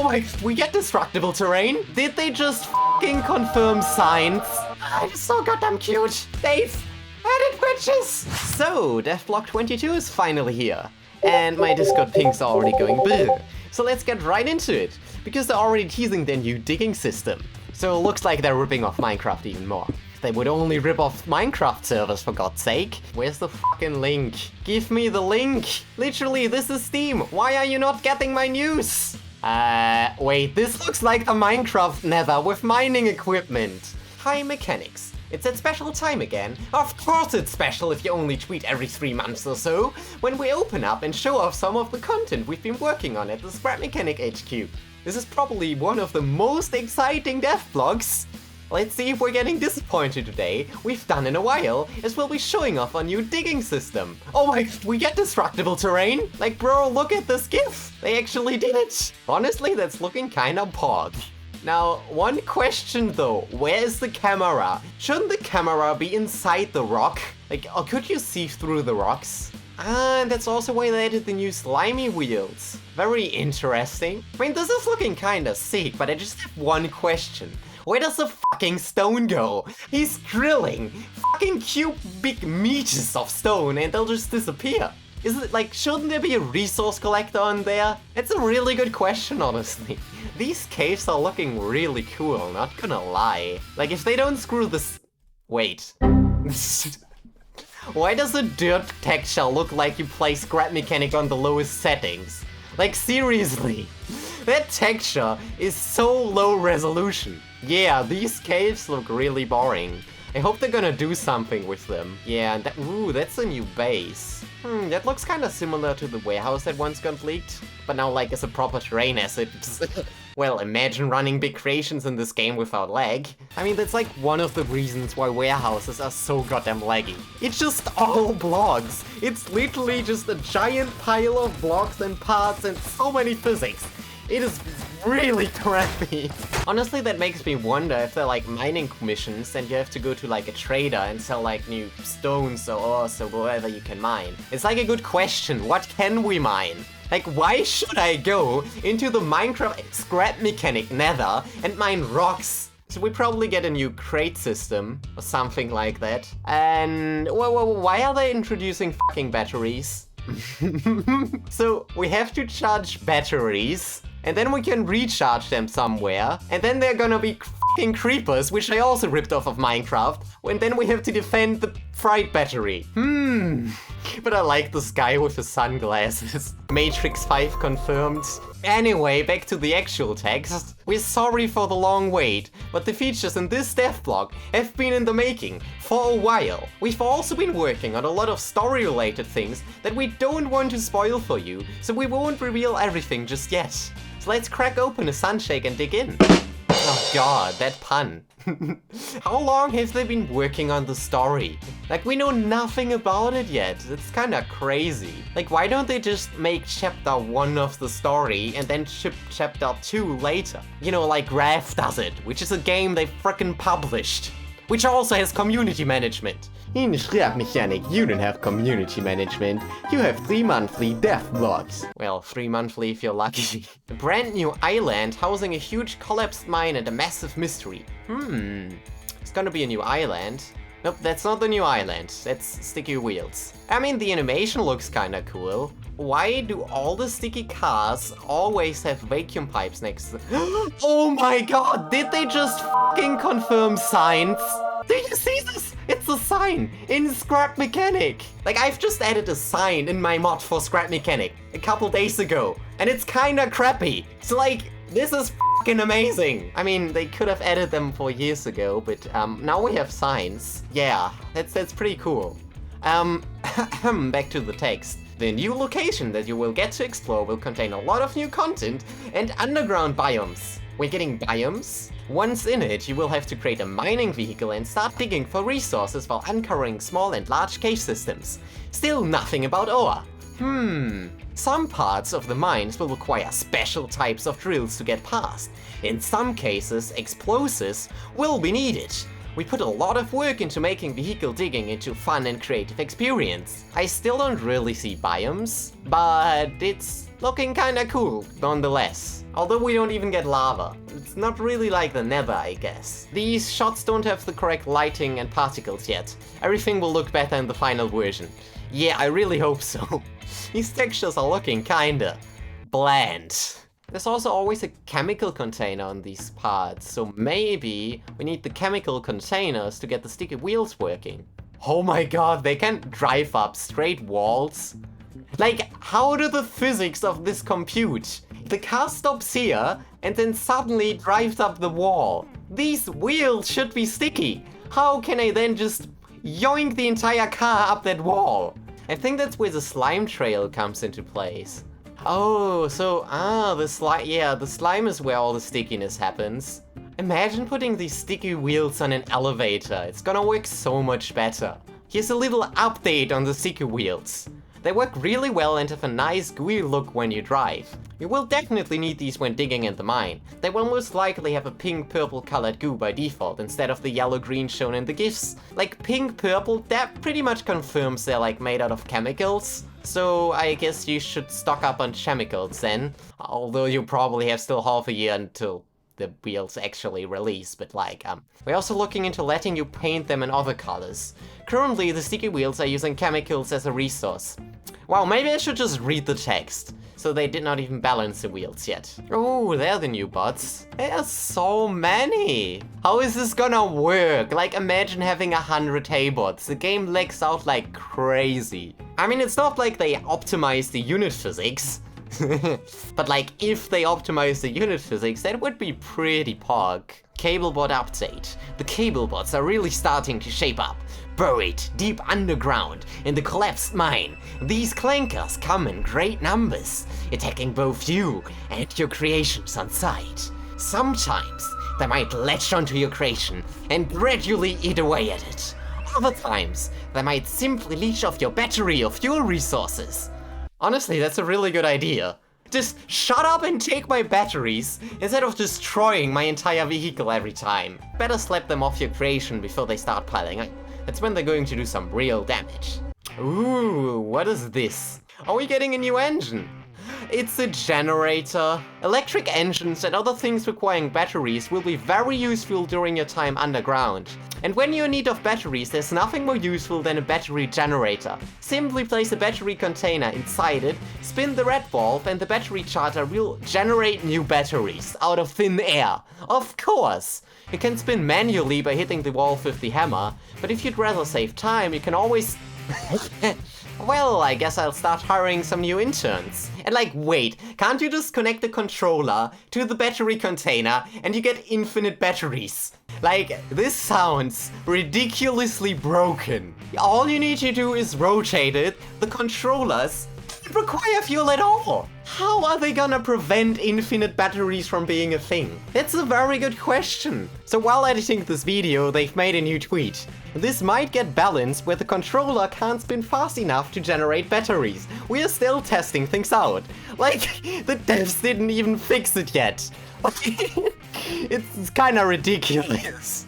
Oh my, we get destructible terrain? Did they just f***ing confirm science? It's so goddamn cute. They've added Wedges. So, Devblog 22 is finally here. And my Discord ping's are already going bleh. So let's get right into it, because they're already teasing their new digging system. So it looks like they're ripping off Minecraft even more. They would only rip off Minecraft servers, for God's sake. Where's the fucking link? Give me the link! Literally, this is Steam. Why are you not getting my news? Wait, this looks like the Minecraft nether with mining equipment. Hi, mechanics. It's that special time again. Of course it's special if you only tweet every 3 months or so, when we open up and show off some of the content we've been working on at the Scrap Mechanic HQ. This is probably one of the most exciting devblogs. Let's see if we're getting disappointed today. We've done in a while, as we'll be showing off our new digging system. Oh my, we get destructible terrain? Like bro, look at this GIF. They actually did it. Honestly, that's looking kinda pog. Now, one question though, where is the camera? Shouldn't the camera be inside the rock? Like, or could you see through the rocks? Ah, and that's also why they added the new slimy wheels. Very interesting. I mean, this is looking kinda sick, but I just have one question. Where does the fucking stone go? He's drilling fucking cubic meters of stone and they'll just disappear. Is it like, shouldn't there be a resource collector on there? It's a really good question, honestly. These caves are looking really cool, not gonna lie. Like, if they don't screw this... Wait. Why does the dirt texture look like you play Scrap Mechanic on the lowest settings? Like, seriously. That texture is so low resolution. Yeah, these caves look really boring. I hope they're gonna do something with them. Yeah, and ooh, that's a new base. That looks kinda similar to the warehouse that once got leaked, but now like as a proper terrain asset. Well, imagine running big creations in this game without lag. I mean, that's like one of the reasons why warehouses are so goddamn laggy. It's just all blocks. It's literally just a giant pile of blocks and parts and so many physics. It is really crappy. Honestly, that makes me wonder if they're like mining commissions and you have to go to like a trader and sell like new stones or ores or whatever you can mine. It's like a good question, what can we mine? Like, why should I go into the Minecraft Scrap Mechanic nether and mine rocks? So we probably get a new crate system or something like that. And why are they introducing fucking batteries? So we have to charge batteries. And then we can recharge them somewhere. And then they're gonna be f***ing creepers, which I also ripped off of Minecraft. And then we have to defend the fright battery. But I like this guy with the sunglasses. Matrix 5 confirmed. Anyway, back to the actual text. We're sorry for the long wait, but the features in this devblog have been in the making for a while. We've also been working on a lot of story-related things that we don't want to spoil for you, so we won't reveal everything just yet. So let's crack open a sunshake and dig in. Oh god, that pun. How long have they been working on the story? Like, we know nothing about it yet. It's kinda crazy. Like, why don't they just make chapter 1 of the story and then ship chapter 2 later? You know, like Graph does it, which is a game they frickin' published. Which also has community management. In Scrap Mechanic, you don't have community management. You have 3 monthly devblogs. Well, 3 monthly if you're lucky. A brand new island housing a huge collapsed mine and a massive mystery. It's gonna be a new island. Nope, that's not the new island. That's sticky wheels. I mean, the animation looks kinda cool. Why do all the sticky cars always have vacuum pipes next to them? Oh my god, did they just fucking confirm science? Did you see this? It's a sign in Scrap Mechanic. Like, I've just added a sign in my mod for Scrap Mechanic a couple days ago, and it's kinda crappy. So like, this is fucking amazing. I mean, they could have added them 4 years ago, but now we have signs. Yeah, that's pretty cool. Back to the text. The new location that you will get to explore will contain a lot of new content and underground biomes. We're getting biomes? Once in it, you will have to create a mining vehicle and start digging for resources while uncovering small and large cave systems. Still nothing about ore. Some parts of the mines will require special types of drills to get past. In some cases, explosives will be needed. We put a lot of work into making vehicle digging into fun and creative experience. I still don't really see biomes, but it's Looking kinda cool, nonetheless. Although we don't even get lava. It's not really like the Nether, I guess. These shots don't have the correct lighting and particles yet. Everything will look better in the final version. Yeah, I really hope so. These textures are looking kinda bland. There's also always a chemical container on these parts, so maybe we need the chemical containers to get the sticky wheels working. Oh my god, they can drive up straight walls? Like, how do the physics of this compute? The car stops here and then suddenly drives up the wall. These wheels should be sticky. How can I then just yoink the entire car up that wall? I think that's where the slime trail comes into place. Oh, so, the slime is where all the stickiness happens. Imagine putting these sticky wheels on an elevator. It's gonna work so much better. Here's a little update on the sticky wheels. They work really well and have a nice gooey look when you drive. You will definitely need these when digging in the mine. They will most likely have a pink-purple colored goo by default instead of the yellow-green shown in the GIFs. Like pink-purple, that pretty much confirms they're like made out of chemicals. So I guess you should stock up on chemicals then. Although you probably have still half a year until the wheels actually release, but like, we're also looking into letting you paint them in other colors. Currently, the sticky wheels are using chemicals as a resource. Wow, maybe I should just read the text. So they did not even balance the wheels yet. Oh, they're the new bots. There are so many. How is this gonna work? Like, imagine having 100 hey-bots. The game lags out like crazy. I mean, it's not like they optimize the unit physics. But like, if they optimize the unit physics, that would be pretty pog. Cablebot update. The cablebots are really starting to shape up. Buried deep underground in the collapsed mine, these clankers come in great numbers, attacking both you and your creations on sight. Sometimes they might latch onto your creation and gradually eat away at it. Other times, they might simply leech off your battery or fuel resources. Honestly, that's a really good idea. Just shut up and take my batteries, instead of destroying my entire vehicle every time. Better slap them off your creation before they start piling up. That's when they're going to do some real damage. Ooh, what is this? Are we getting a new engine? It's a generator. Electric engines and other things requiring batteries will be very useful during your time underground. And when you're in need of batteries, there's nothing more useful than a battery generator. Simply place a battery container inside it, spin the red valve, and the battery charger will generate new batteries out of thin air. Of course! You can spin manually by hitting the valve with the hammer, but if you'd rather save time, you can always... Well, I guess I'll start hiring some new interns. And like, wait, can't you just connect the controller to the battery container and you get infinite batteries? Like, this sounds ridiculously broken. All you need to do is rotate it. The controllers don't require fuel at all. How are they gonna prevent infinite batteries from being a thing? That's a very good question. So while editing this video, they've made a new tweet. This might get balanced where the controller can't spin fast enough to generate batteries. We are still testing things out. Like, the devs didn't even fix it yet. It's kinda ridiculous.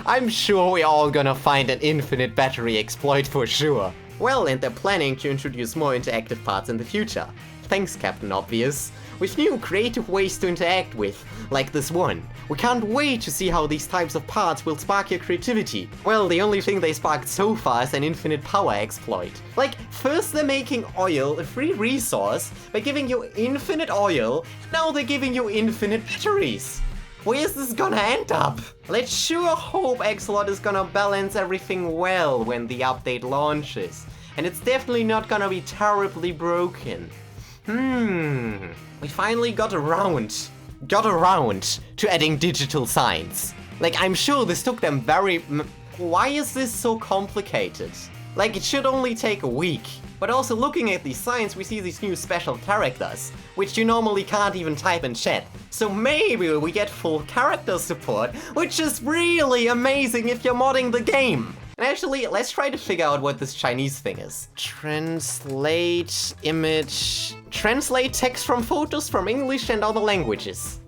I'm sure we're all gonna find an infinite battery exploit for sure. Well, and they're planning to introduce more interactive parts in the future. Thanks, Captain Obvious. With new creative ways to interact with, like this one. We can't wait to see how these types of parts will spark your creativity. Well, the only thing they sparked so far is an infinite power exploit. Like, first they're making oil a free resource by giving you infinite oil, now they're giving you infinite batteries. Where's this gonna end up? Let's sure hope Axolot is gonna balance everything well when the update launches. And it's definitely not gonna be terribly broken. We finally got around to adding digital signs. Like, I'm sure this took them why is this so complicated? Like, it should only take a week. But also looking at these signs, we see these new special characters, which you normally can't even type in chat. So maybe we get full character support, which is really amazing if you're modding the game. And actually, let's try to figure out what this Chinese thing is. Translate text from photos from English and other languages.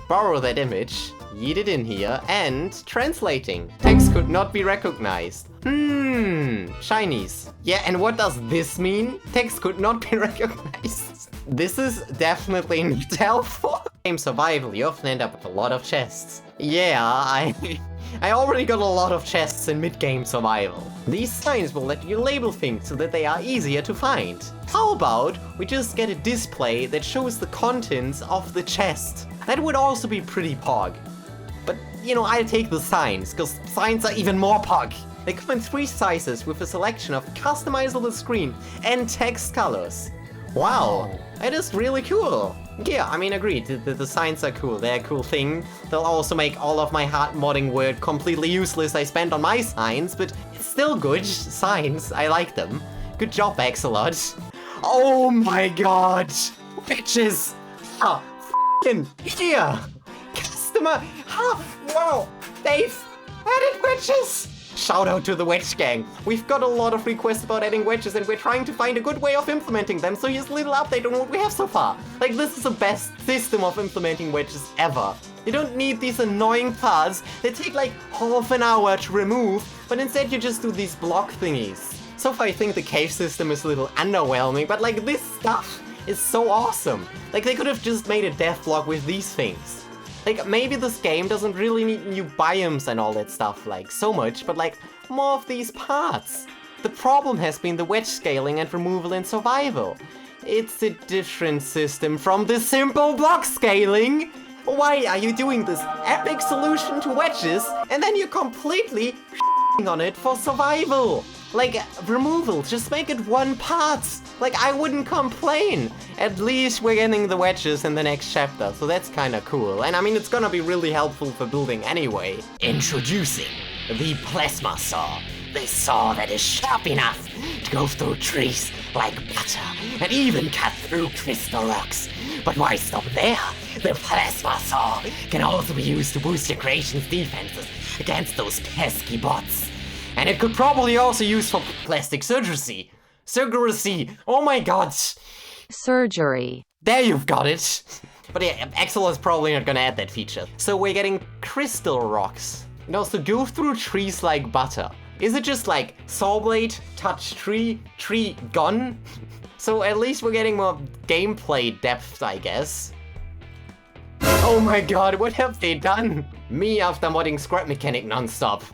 Borrow that image, yeet it in here, and translating. Text could not be recognized. Chinese. Yeah, and what does this mean? Text could not be recognized. This is definitely not helpful. In survival, you often end up with a lot of chests. Yeah, I already got a lot of chests in mid-game survival. These signs will let you label things so that they are easier to find. How about we just get a display that shows the contents of the chest? That would also be pretty pog. But, you know, I'll take the signs, because signs are even more pog. They come in 3 sizes with a selection of customizable screen and text colors. Wow, that is really cool. Yeah, I mean, agreed, the signs are cool, they're a cool thing. They'll also make all of my hard modding work completely useless I spent on my signs, but it's still good signs, I like them. Good job, Axolot. Oh my god! Bitches! Ah, f***ing yeah! Customer! Ah, wow! They've added wedges! Shout out to the wedge gang. We've got a lot of requests about adding wedges and we're trying to find a good way of implementing them, so here's a little update on what we have so far. Like, this is the best system of implementing wedges ever. You don't need these annoying paths that take like half an hour to remove, but instead you just do these block thingies. So far I think the cave system is a little underwhelming, but like this stuff is so awesome. Like, they could have just made a Devblog with these things. Like, maybe this game doesn't really need new biomes and all that stuff, like, so much, but like, more of these parts. The problem has been the wedge scaling and removal in survival. It's a different system from the simple block scaling. Why are you doing this epic solution to wedges and then you're completely on it for survival? Like, removal, just make it one part. Like, I wouldn't complain. At least we're getting the wedges in the next chapter, so that's kinda cool. And I mean, it's gonna be really helpful for building anyway. Introducing the plasma saw. The saw that is sharp enough to go through trees like butter and even cut through crystal rocks. But why stop there? The plasma saw can also be used to boost your creation's defenses against those pesky bots. And it could probably also use for plastic surgery. Surgery. Oh my god. Surgery. There you've got it. But yeah, Axel is probably not gonna add that feature. So we're getting crystal rocks. And also go through trees like butter. Is it just like saw blade, touch tree, tree gone? So at least we're getting more gameplay depth, I guess. Oh my god, what have they done? Me after modding scrap mechanic non-stop.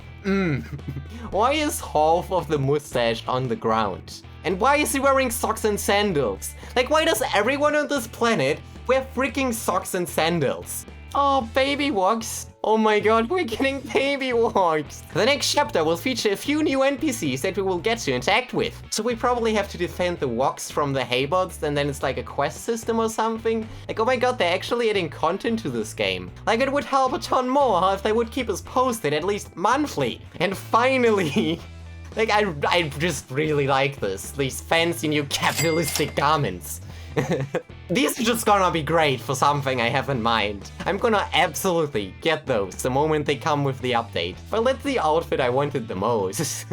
Why is half of the mustache on the ground? And why is he wearing socks and sandals? Like, why does everyone on this planet wear freaking socks and sandals? Oh, baby wocs. Oh my god, we're getting baby wocs. The next chapter will feature a few new NPCs that we will get to interact with. So we probably have to defend the wocs from the haybots, and then it's like a quest system or something. Like, oh my god, they're actually adding content to this game. Like, it would help a ton more if they would keep us posted at least monthly. And finally, like, I just really like this. These fancy new capitalistic garments. These are just gonna be great for something I have in mind. I'm gonna absolutely get those the moment they come with the update. But that's the outfit I wanted the most.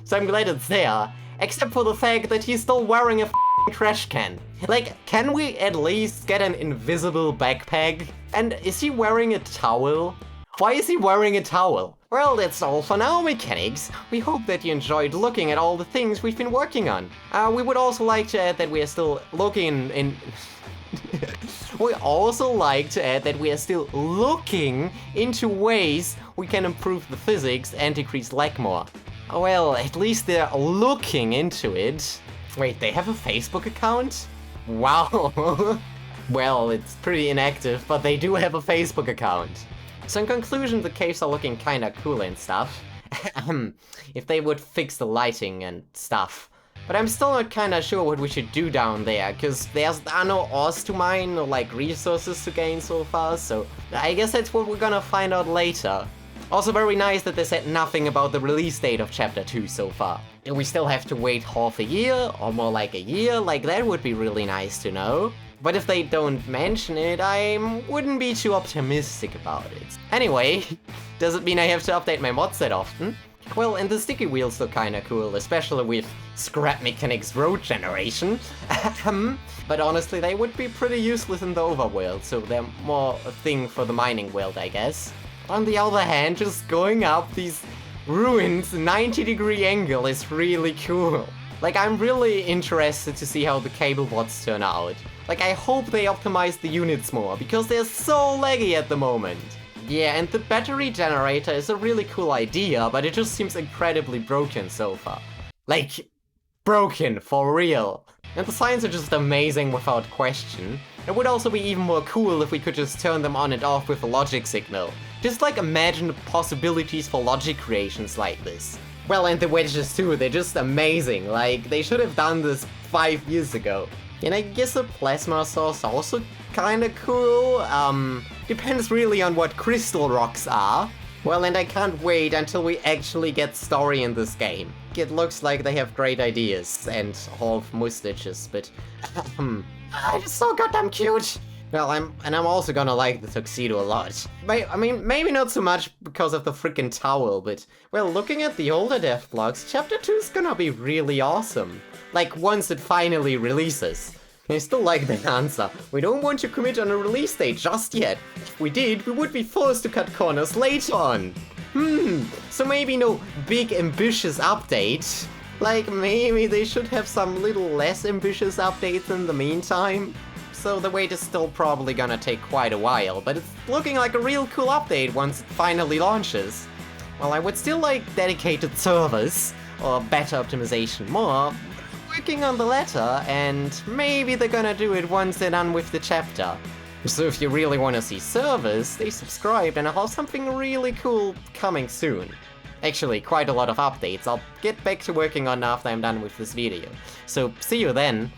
So I'm glad it's there. Except for the fact that he's still wearing a trash can. Like, can we at least get an invisible backpack? And is he wearing a towel? Why is he wearing a towel? Well, that's all for now, mechanics. We hope that you enjoyed looking at all the things we've been working on. We would also like to add that we are still looking into ways we can improve the physics and decrease lag more. Well, at least they're looking into it. Wait, they have a Facebook account? Wow. Well, it's pretty inactive, but they do have a Facebook account. So in conclusion, the caves are looking kinda cool and stuff. If they would fix the lighting and stuff. But I'm still not kinda sure what we should do down there, cause there are no ores to mine or like resources to gain so far, so I guess that's what we're gonna find out later. Also very nice that they said nothing about the release date of Chapter 2 so far. We still have to wait half a year, or more like a year, like that would be really nice to know. But if they don't mention it, I wouldn't be too optimistic about it. Anyway, does it mean I have to update my mods that often? Well, and the sticky wheels look kinda cool, especially with Scrap Mechanics Road Generation. But honestly, they would be pretty useless in the overworld, so they're more a thing for the mining world, I guess. On the other hand, just going up these ruins 90-degree angle is really cool. Like, I'm really interested to see how the Cablebots turn out. Like, I hope they optimize the units more, because they're so laggy at the moment. Yeah, and the battery generator is a really cool idea, but it just seems incredibly broken so far. Like, broken, for real. And the signs are just amazing without question. It would also be even more cool if we could just turn them on and off with a logic signal. Just like imagine the possibilities for logic creations like this. Well, and the wedges too, they're just amazing. Like, they should have done this 5 years ago. And I guess a plasma source also kinda cool. Depends really on what crystal rocks are. Well, and I can't wait until we actually get story in this game. It looks like they have great ideas and half mustaches, but it's so goddamn cute. Well, I'm also gonna like the tuxedo a lot. I mean, maybe not so much because of the freaking towel, but well, looking at the older devblogs, Chapter 2 is gonna be really awesome. Like, once it finally releases. I still like the answer. We don't want to commit on a release date just yet. If we did, we would be forced to cut corners later on. So maybe no big ambitious update. Like, maybe they should have some little less ambitious updates in the meantime. So the wait is still probably gonna take quite a while, but it's looking like a real cool update once it finally launches. Well, I would still like dedicated servers, or better optimization more. Working on the latter, and maybe they're gonna do it once they're done with the chapter. So if you really want to see servers, stay subscribed and I'll have something really cool coming soon. Actually, quite a lot of updates I'll get back to working on after I'm done with this video. So see you then.